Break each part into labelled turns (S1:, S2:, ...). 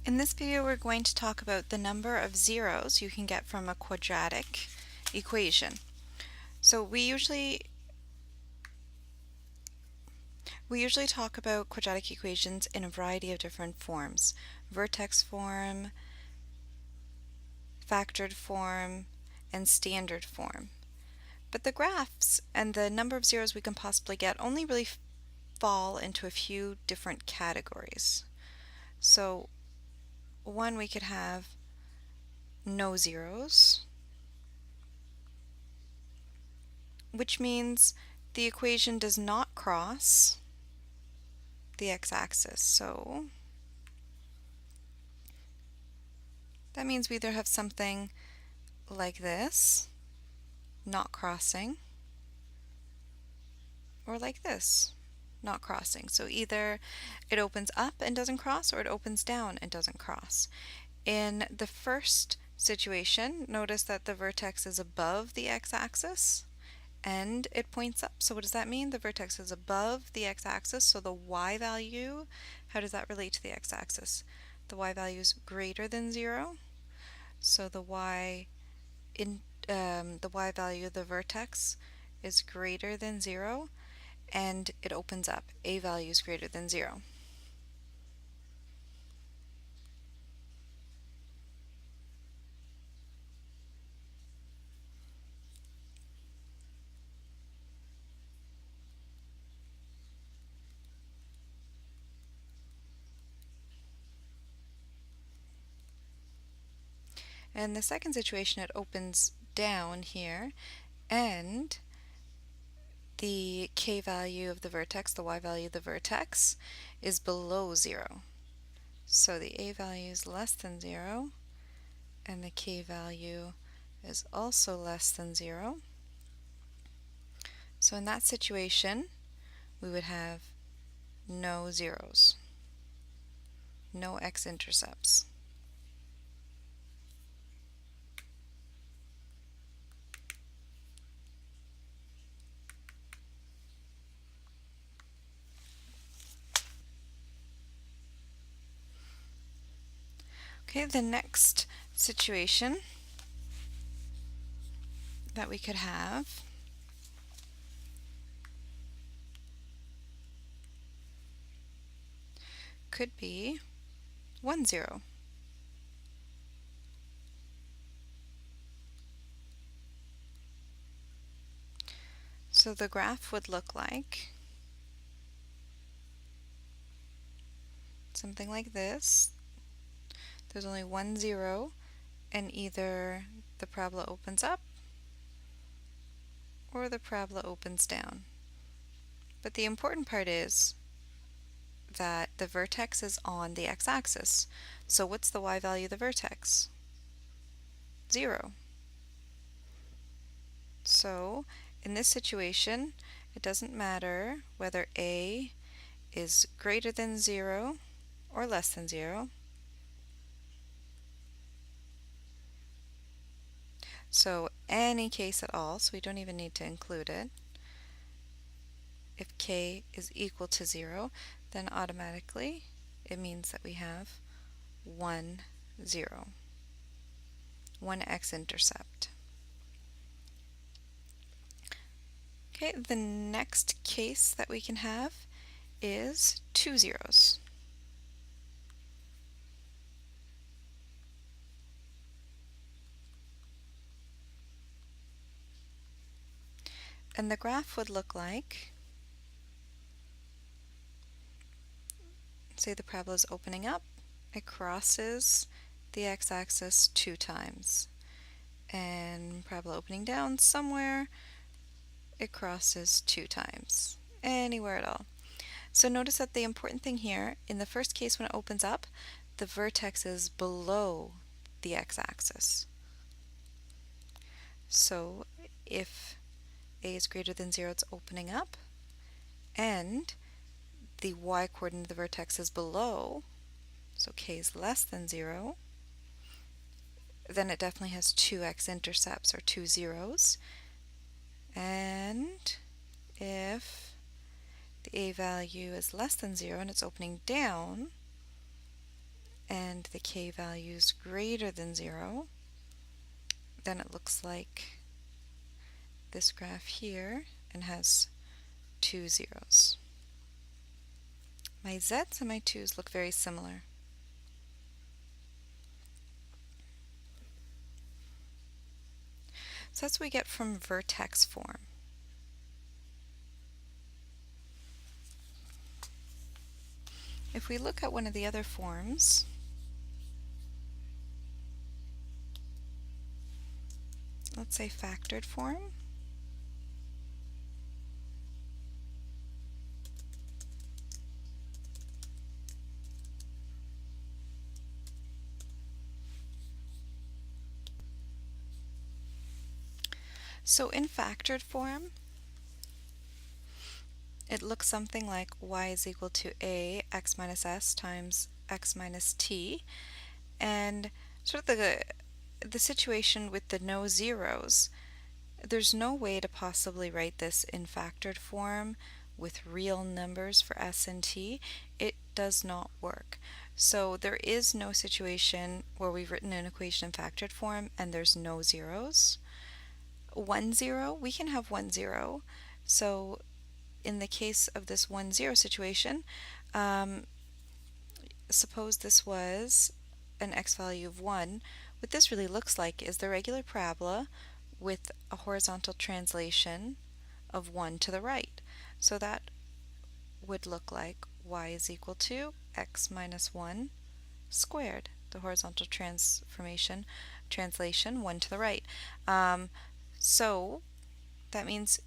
S1: In this video, we're going to talk about the number of zeros you can get from a quadratic equation. So we usually talk about quadratic equations in a variety of different forms: vertex form, factored form, and standard form. But the graphs and the number of zeros we can possibly get only really fall into a few different categories. So one, we could have no zeros, which means the equation does not cross the x-axis. So that means we either have something like this, not crossing, or like this, not crossing. So either it opens up and doesn't cross, or it opens down and doesn't cross. In the first situation, notice that the vertex is above the x-axis and it points up. So what does that mean? The vertex is above the x-axis, so the y value, how does that relate to the x-axis? The y value is greater than 0, so the y value of the vertex is greater than 0, and it opens up. A value is greater than 0. And the second situation, it opens down here, and the k value of the vertex, the y value of the vertex, is below 0. So the a value is less than 0, and the k value is also less than 0. So in that situation, we would have no zeros, no x-intercepts. Okay, the next situation that we could have could be 1, 0. So the graph would look like something like this. There's only 1, 0, and either the parabola opens up or the parabola opens down. But the important part is that the vertex is on the x-axis. So what's the y value of the vertex? 0. So in this situation, it doesn't matter whether a is greater than 0 or less than 0. So any case at all, so we don't even need to include it. If k is equal to 0, then automatically it means that we have 1, 0, one x-intercept. Okay, the next case that we can have is 2 zeros. And the graph would look like, say the parabola is opening up, it crosses the x-axis 2 times. And parabola opening down somewhere, it crosses 2 times. Anywhere at all. So notice that the important thing here, in the first case when it opens up, the vertex is below the x-axis. So if a is greater than 0, it's opening up, and the y-coordinate of the vertex is below, so k is less than 0, then it definitely has 2 x-intercepts, or 2 zeros. And if the a value is less than 0 and it's opening down, and the k value is greater than 0, then it looks like this graph here and has 2 zeros. My z's and my 2's look very similar. So that's what we get from vertex form. If we look at one of the other forms, let's say factored form, so in factored form, it looks something like y is equal to a x minus s times x minus t, and sort of the situation with the no zeros, there's no way to possibly write this in factored form with real numbers for s and t. It does not work. So there is no situation where we've written an equation in factored form and there's no zeros. 1 0, we can have 1 0. So in the case of this 1 0 situation, suppose this was an x value of 1. What this really looks like is the regular parabola with a horizontal translation of 1 to the right. So that would look like y is equal to x minus 1 squared, the horizontal translation 1 to the right. So that means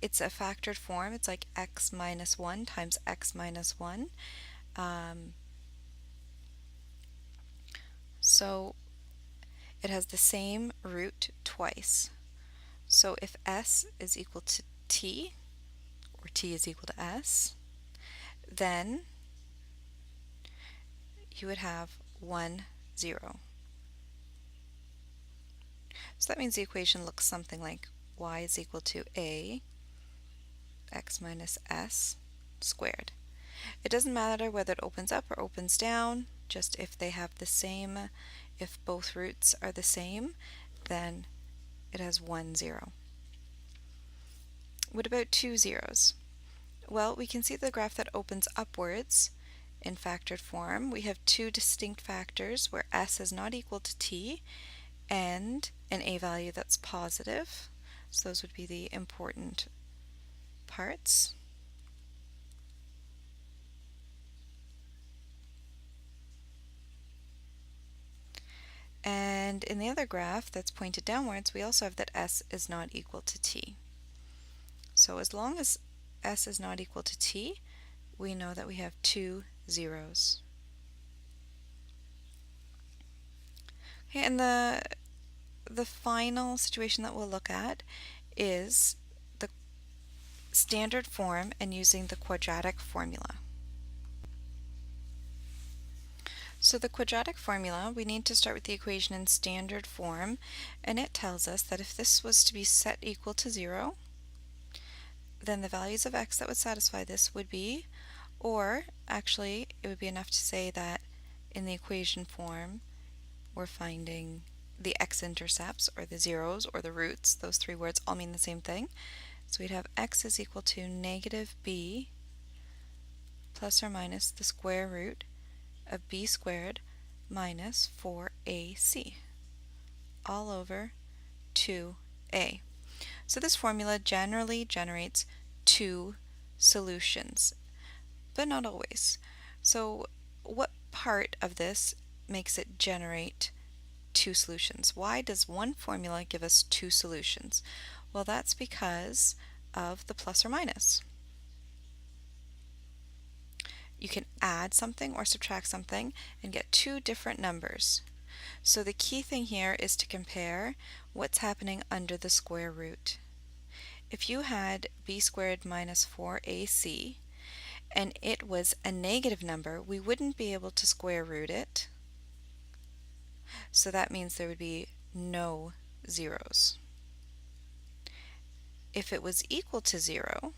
S1: it's a factored form. It's like x minus 1 times x minus 1. So it has the same root twice. So if s is equal to t, or t is equal to s, then you would have 1 0. So that means the equation looks something like y is equal to a x minus s squared. It doesn't matter whether it opens up or opens down, just if they have the same, if both roots are the same, then it has 1 0. What about 2 zeros? Well, we can see the graph that opens upwards in factored form. We have two distinct factors where s is not equal to t and an a value that's positive. So those would be the important parts. And in the other graph that's pointed downwards, we also have that s is not equal to t. So as long as s is not equal to t, we know that we have 2 zeros. Okay, and the final situation that we'll look at is the standard form and using the quadratic formula. So the quadratic formula, we need to start with the equation in standard form, and it tells us that if this was to be set equal to 0, then the values of x that would satisfy this would be, or actually it would be enough to say that in the equation form we're finding the x-intercepts, or the zeros, or the roots. Those three words all mean the same thing. So we'd have x is equal to negative b plus or minus the square root of b squared minus 4ac all over 2a. So this formula generally generates two solutions, but not always. So what part of this makes it generate two solutions? Why does one formula give us two solutions? Well, that's because of the plus or minus. You can add something or subtract something and get two different numbers. So the key thing here is to compare what's happening under the square root. If you had b squared minus 4ac and it was a negative number, we wouldn't be able to square root it. So that means there would be no zeros. If it was equal to 0,